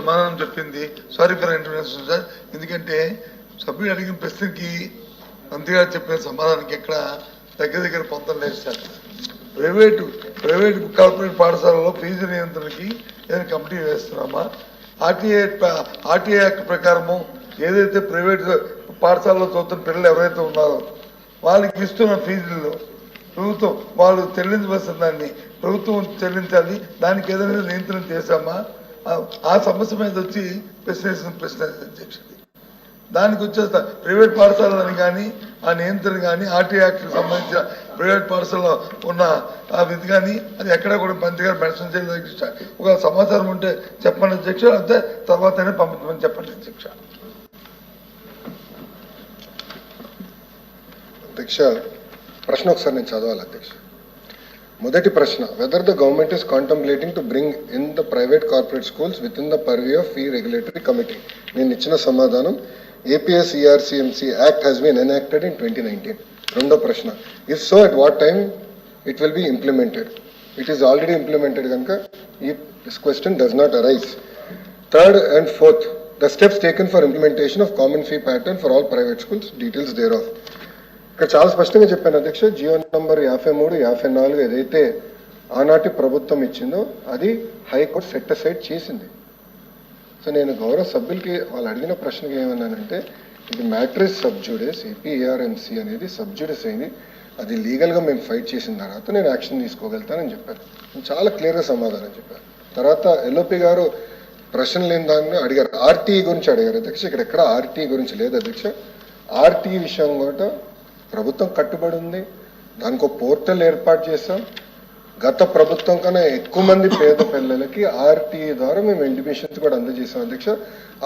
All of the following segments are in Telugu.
సమాధానం చెప్పింది. Sorry for intervention sir. ఎందుకంటే సభ్యుడు అడిగిన ప్రశ్నకి మంత్రి గారు చెప్పిన సమాధానానికి ఎక్కడ దగ్గర పొందడం లేదు సార్. ప్రైవేట్ కార్పొరేట్ పాఠశాలలో ఫీజు నియంత్రణకి ఏదైనా కమిటీ వేస్తున్నామా? ఆర్టీఐ యాక్ట్ ప్రకారము ఏదైతే ప్రైవేట్ పాఠశాలలో చదువుతున్న పిల్లలు ఎవరైతే ఉన్నారో వాళ్ళకి ఇస్తున్న ఫీజుల్లో ప్రభుత్వం వాళ్ళు చెల్లించవలసిన దాన్ని ప్రభుత్వం చెల్లించాలి. దానికి ఏదైనా నియంత్రణ చేశామా? ఆ సమస్య మీద వచ్చి ప్రశ్న అధ్యక్షుడి. దానికి వచ్చేస్తా ప్రైవేట్ పాఠశాలని కానీ ఆ నియంత్రణ కానీ ఆర్టీ యాక్ట్కి సంబంధించిన ప్రైవేట్ పాఠశాలలో ఉన్న ఆ విధి కానీ అది ఎక్కడ కూడా మంత్రి గారు మెన్షన్ చేయలేదు అధ్యక్ష. ఒక సమాచారం ఉంటే చెప్పండి అధ్యక్ష, అంతే తర్వాతనే పంపించమని చెప్పండి అధ్యక్ష. అధ్యక్ష, ప్రశ్న ఒకసారి నేను చదవాలి అధ్యక్ష. మొదటి ప్రశ్న, whether the government is contemplating to bring in the private corporate schools within the purview of fee regulatory committee. నేను ఇచ్చిన సమాధానం APS ERCMC act has been enacted in 2019. రెండో ప్రశ్న, if so at what time it will be implemented? It is already implemented కనుక this question does not arise. Third and fourth, the steps taken for implementation of common fee pattern for all private schools, details thereof. ఇక్కడ చాలా స్పష్టంగా చెప్పాను అధ్యక్ష. జియో నంబర్ 53, 54 ఏదైతే ఆనాటి ప్రభుత్వం ఇచ్చిందో అది హైకోర్టు సెట్ అసైడ్ చేసింది. సో నేను గౌరవ సభ్యులకి వాళ్ళు అడిగిన ప్రశ్నకి ఏమన్నానంటే, ఇది మ్యాట్రిస్ సబ్జుడిస్, APARMC అనేది సబ్జుడిస్ అయింది, అది లీగల్గా మేము ఫైట్ చేసిన తర్వాత నేను యాక్షన్ తీసుకోగలుగుతానని చెప్పాను. నేను చాలా క్లియర్గా సమాధానం చెప్పాను. తర్వాత LOP గారు ప్రశ్న లేని దాన్ని అడిగారు, RTE గురించి అడిగారు అధ్యక్ష. ఇక్కడ ఎక్కడ RTE గురించి లేదు అధ్యక్ష. RTE విషయం కూడా ప్రభుత్వం కట్టుబడి ఉంది. దానికి ఒక పోర్టల్ ఏర్పాటు చేస్తాం. గత ప్రభుత్వం కన్నా ఎక్కువ మంది పేద పిల్లలకి RTE ద్వారా మేము ఇంటిమేషన్స్ కూడా అందజేసాం అధ్యక్ష.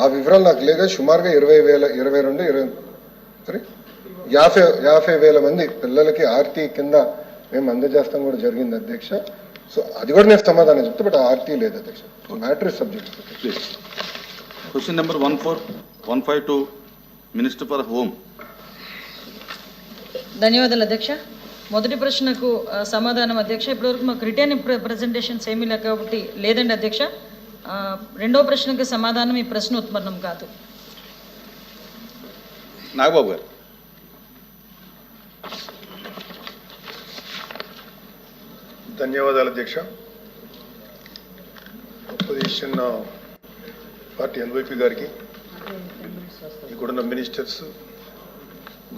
ఆ వివరాలు నాకు లేక సుమారుగా 50,000 మంది పిల్లలకి RTE కింద మేము అందజేస్తాం కూడా జరిగింది అధ్యక్ష. సో అది కూడా నేను సమాధానం చెప్తా, బట్ RTE లేదు అధ్యక్ష. Matter subject. Question number 14152 minister for home. ధన్యవాదాలు అధ్యక్ష. మొదటి ప్రశ్నకు సమాధానం అధ్యక్ష, ఇప్పటివరకు మాకు రిటర్న్ ప్రజెంటేషన్స్ ఏమీ లేక కాబట్టి లేదండి అధ్యక్ష. రెండో ప్రశ్నకు సమాధానం ఈ ప్రశ్న ఉత్పన్నం కాదు. నాగబాబు గారు. ధన్యవాదాలు అధ్యక్ష. అపోజిషన్ పార్టీ LYP గారికి, ఇక్కడున్న మినిస్టర్స్,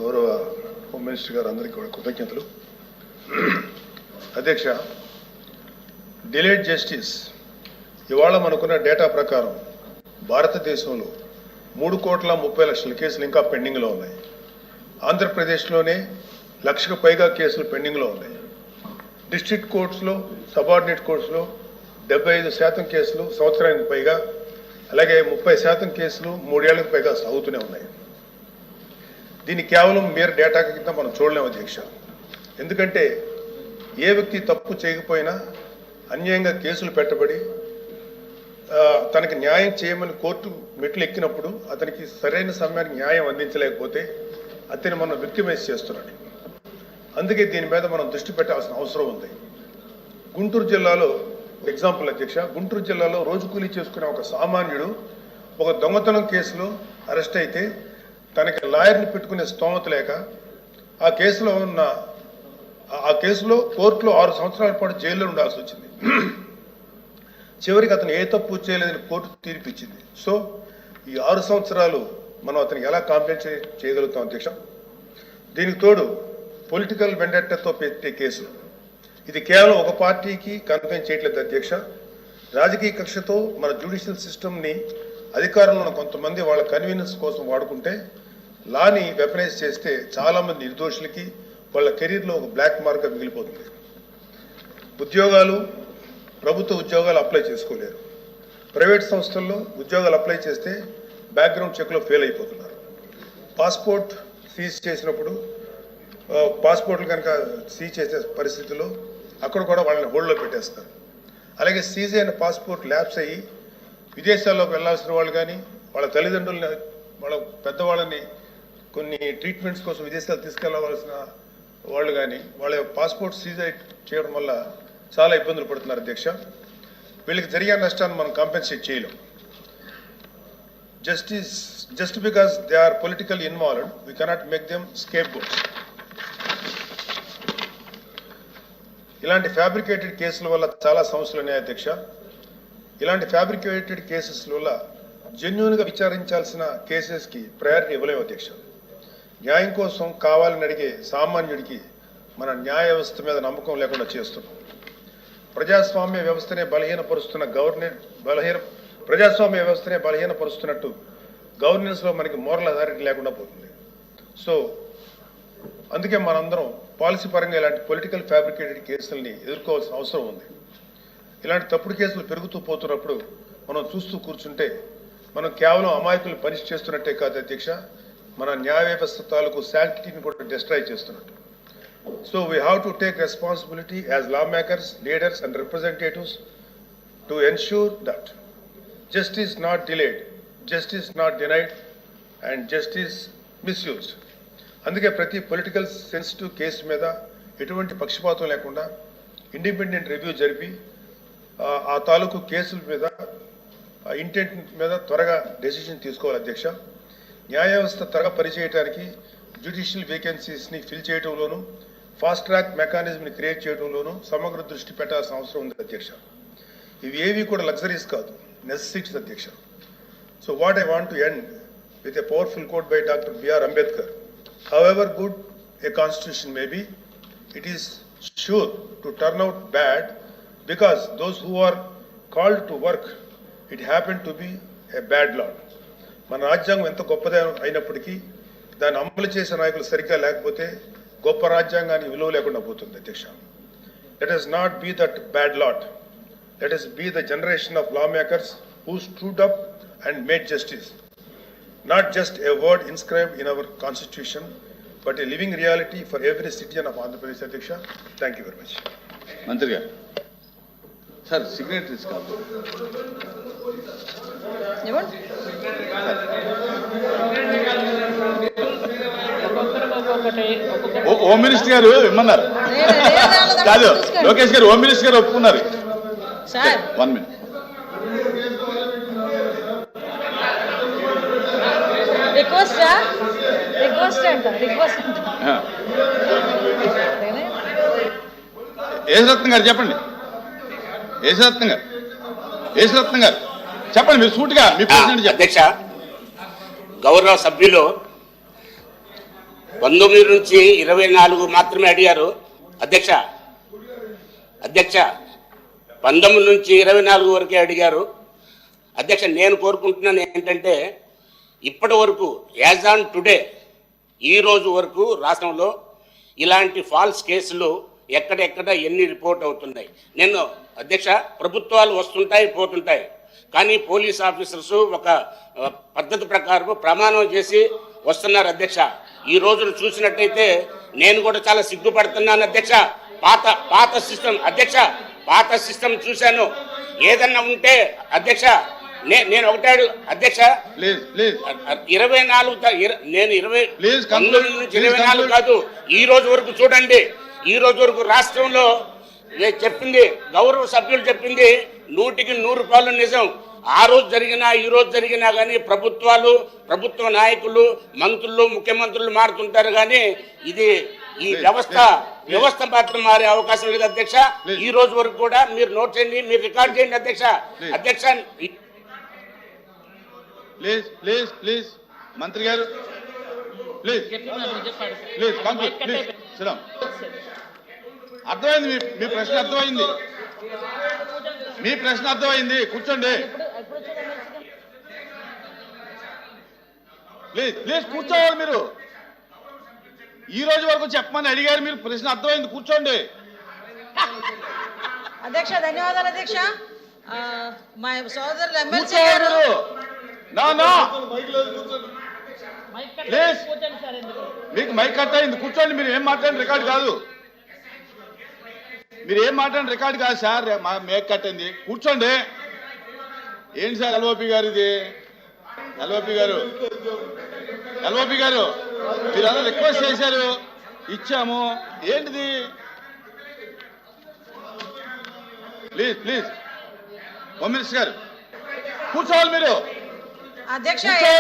గౌరవ హోమ్ మినిస్టర్ గారు అందరికీ కూడా కృతజ్ఞతలు. అధ్యక్ష, డిలేడ్ జస్టిస్ ఇవాళ మనకున్న డేటా ప్రకారం భారతదేశంలో 3,30,00,000 కేసులు ఇంకా పెండింగ్లో ఉన్నాయి. ఆంధ్రప్రదేశ్లోనే 1,00,000కు పైగా కేసులు పెండింగ్లో ఉన్నాయి. డిస్ట్రిక్ట్ కోర్ట్స్లో, సబార్డినేట్ కోర్ట్స్లో 75% కేసులు సంవత్సరానికి పైగా, అలాగే 30% కేసులు 3 ఏళ్లకు పైగా సాగుతూనే ఉన్నాయి. దీన్ని కేవలం mere డేటా కింద మనం చూడలేము అధ్యక్ష. ఎందుకంటే ఏ వ్యక్తి తప్పు చేయకపోయినా అన్యాయంగా కేసులు పెట్టబడి తనకి న్యాయం చేయమని కోర్టు మెట్లు ఎక్కినప్పుడు అతనికి సరైన సమయానికి న్యాయం అందించలేకపోతే అతన్ని మనం విక్టిమైజ్ చేస్తున్నాడు. అందుకే దీని మీద మనం దృష్టి పెట్టాల్సిన అవసరం ఉంది. గుంటూరు జిల్లాలో ఎగ్జాంపుల్ అధ్యక్ష, గుంటూరు జిల్లాలో రోజు కూలీ చేసుకునే ఒక సామాన్యుడు ఒక దొంగతనం కేసులో అరెస్ట్ అయితే తనకి లాయర్ని పెట్టుకునే స్తోమత లేక ఆ కేసులో కోర్టులో 6 సంవత్సరాల పాటు జైల్లో ఉండాల్సి వచ్చింది. చివరికి అతను ఏ తప్పు చేయలేదని కోర్టు తీర్పిచ్చింది. సో ఈ 6 సంవత్సరాలు మనం అతనికి ఎలా కాంపెన్సేట్ చేయగలుగుతాం అధ్యక్ష? దీనికి తోడు పొలిటికల్ వెండెట్టాతో పెట్టే కేసులు, ఇది కేవలం ఒక పార్టీకి కన్ఫైన్ చేయట్లేదు అధ్యక్ష. రాజకీయ కక్షతో మన జ్యుడిషియల్ సిస్టమ్ని అధికారంలో ఉన్న కొంతమంది వాళ్ళ కన్వీనియన్స్ కోసం వాడుకుంటే లాని వెపనైజ్ చేస్తే చాలామంది నిర్దోషులకి వాళ్ళ కెరీర్లో ఒక బ్లాక్ మార్క్గా మిగిలిపోతుంది. ఉద్యోగాలు, ప్రభుత్వ ఉద్యోగాలు అప్లై చేసుకోలేరు. ప్రైవేట్ సంస్థల్లో ఉద్యోగాలు అప్లై చేస్తే బ్యాక్గ్రౌండ్ చెక్లో ఫెయిల్ అయిపోతున్నారు. పాస్పోర్ట్ సీజ్ చేసినప్పుడు పాస్పోర్ట్లు కనుక సీజ్ చేసే పరిస్థితుల్లో అక్కడ కూడా వాళ్ళని హోల్డ్లో పెట్టేస్తారు. అలాగే సీజ్ అయిన పాస్పోర్ట్ ల్యాప్స్ అయ్యి విదేశాల్లోకి వెళ్లాల్సిన వాళ్ళు కానీ, వాళ్ళ తల్లిదండ్రులని, వాళ్ళ పెద్దవాళ్ళని కొన్ని ట్రీట్మెంట్స్ కోసం విదేశాలు తీసుకెళ్లవలసిన వాళ్ళు కానీ వాళ్ళ పాస్పోర్ట్ సీజ్ చేయడం వల్ల చాలా ఇబ్బందులు పడుతున్నారు అధ్యక్ష. వీళ్ళకి జరిగే నష్టాన్ని మనం కాంపెన్సేట్ చేయలేం. just because they are politically involved, we cannot make them scapegoats. ఇలాంటి ఫ్యాబ్రికేటెడ్ కేసుల వల్ల చాలా సమస్యలు ఉన్నాయి అధ్యక్ష. ఇలాంటి ఫ్యాబ్రికేటెడ్ కేసెస్ వల్ల జెన్యూన్గా విచారించాల్సిన కేసెస్కి ప్రయారిటీ ఇవ్వలేము అధ్యక్ష. న్యాయం కోసం కావాలని అడిగే సామాన్యుడికి మన న్యాయ వ్యవస్థ మీద నమ్మకం లేకుండా చేస్తున్నాం. ప్రజాస్వామ్య వ్యవస్థనే బలహీనపరుస్తున్నట్టు గవర్నెన్స్లో మనకి మోరల్ అథారిటీ లేకుండా పోతుంది. సో అందుకే మనందరం పాలసీ పరంగా ఇలాంటి పొలిటికల్ ఫ్యాబ్రికేటెడ్ కేసుల్ని ఎదుర్కోవాల్సిన అవసరం ఉంది. ఇలాంటి తప్పుడు కేసులు పెరుగుతూ పోతున్నప్పుడు మనం చూస్తూ కూర్చుంటే మనం కేవలం అమాయకులు పనిష్ చేస్తున్నట్టే కాదు అధ్యక్ష, మన న్యాయ వ్యవస్థ తాలూకు శాంక్టిటీని కూడా డిస్ట్రాయ్ చేస్తున్నట్టు. So we have to take responsibility as law makers, leaders and representatives to ensure that justice not delayed, justice not denied and justice misused. అందుకే ప్రతి పొలిటికల్ సెన్సిటివ్ కేసు మీద ఎటువంటి పక్షపాతం లేకుండా ఇండిపెండెంట్ రివ్యూ జరిపి ఆ తాలూకు కేసుల మీద ఇంటెంట్ మీద త్వరగా డెసిషన్ తీసుకోవాలి అధ్యక్ష. న్యాయ వ్యవస్థ త్వరగా పనిచేయడానికి జ్యుడిషియల్ వేకెన్సీస్ని ఫిల్ చేయడంలోనూ ఫాస్ట్ ట్రాక్ మెకానిజంని క్రియేట్ చేయడంలోనూ సమగ్ర దృష్టి పెట్టాల్సిన అవసరం ఉంది అధ్యక్ష. ఇవి ఏవి కూడా లగ్జరీస్ కాదు, necessities అధ్యక్ష. So what I want to end with a powerful quote by Dr. B.R. Ambedkar. However good a constitution may be, it is sure to turn out bad because those who are called to work, it happened to be a bad law. మన రాజ్యాంగం ఎంత గొప్పది అయినప్పటికీ దాన్ని అమలు చేసే నాయకులు సరిగ్గా లేకపోతే గొప్ప రాజ్యాంగానికి విలువ లేకుండా పోతుంది అధ్యక్ష. Let us not be that bad lot. Let us be the generation of lawmakers who stood up and made justice. Not just a word inscribed in our constitution, but a living reality for every citizen of Andhra Pradesh. Adhyaksha, thank you very much. మంత్రి గారు సార్ సిగ్నేటరీస్ కాదు. ఇవ్వండి. హోమ్ మినిస్టర్ గారు ఇమ్మన్నారు కాదు, లోకేష్ గారు హోమ్ మినిస్టర్ గారు ఒప్పుకున్నారు. Sir 1 minute. రిక్వెస్ట్ అంట. యేసరత్నం గారు చెప్పండి. యేసరత్నం గారు చెప్పండి, మీరు సూటిగా మీ ప్రశ్న అధ్యక్ష. గౌరవ సభ్యులు 19 నుంచి 24 మాత్రమే అడిగారు అధ్యక్ష. 19 నుంచి 24 వరకే అడిగారు అధ్యక్ష. నేను కోరుకుంటున్నాను ఏంటంటే ఇప్పటి వరకు యాజ్ ఆన్ టుడే ఈ రోజు వరకు రాష్ట్రంలో ఇలాంటి ఫాల్స్ కేసులు ఎక్కడెక్కడ ఎన్ని రిపోర్ట్ అవుతున్నాయి. నేను అధ్యక్ష, ప్రభుత్వాలు వస్తుంటాయి పోతుంటాయి, కానీ పోలీస్ ఆఫీసర్స్ ఒక పద్ధతి ప్రకారం ప్రమాణం చేసి వస్తున్నారు అధ్యక్ష. ఈ రోజును చూసినట్టయితే నేను కూడా చాలా సిగ్గుపడుతున్నాను అధ్యక్ష. పాత సిస్టమ్ అధ్యక్ష, పాత సిస్టమ్ చూశాను. ఏదన్నా ఉంటే అధ్యక్ష నేను ఒకటే అధ్యక్ష, 24 నేను 19 నుంచి 24 కాదు, ఈ రోజు వరకు చూడండి. ఈ రోజు వరకు రాష్ట్రంలో చెప్పింది గౌరవ సభ్యులు చెప్పింది 100కి 100 నిజం. ఆ రోజు జరిగినా ఈ రోజు జరిగినా కానీ ప్రభుత్వ నాయకులు, మంత్రులు, ముఖ్యమంత్రులు మారుతుంటారు, కానీ ఇది ఈ వ్యవస్థ మాత్రం మారే అవకాశం లేదు అధ్యక్ష. ఈ రోజు వరకు కూడా మీరు నోట్ చేయండి, మీరు రికార్డ్ చేయండి అధ్యక్ష. ప్లీజ్ మంత్రి గారు ప్లీజ్ అర్థమైంది, మీ ప్రశ్న అర్థమైంది, కూర్చోండి. ప్లీజ్ కూర్చోవాలి. మీరు ఈ రోజు వరకు చెప్పమని అడిగారు, మీరు ప్రశ్న అర్థమైంది, కూర్చోండి. అధ్యక్ష ధన్యవాదాలు అధ్యక్ష. మా సోదరులు ఎమ్మెల్సీ మీకు మైక్ కట్ అయింది, కూర్చోండి. మీరు ఏం మాట్లాడిన రికార్డు కాదు, సార్. మైక్ కట్ అయింది, కూర్చోండి. ఏంటి సార్ ఎల్ఓపి గారు, ఇది ఎల్ఓపి గారు మీరు అలా రిక్వెస్ట్ చేశారు, ఇచ్చాము. ఏంటిది? ప్లీజ్ హోమ్ మినిస్టర్ గారు కూర్చోవాలి. మీరు అధ్యక్ష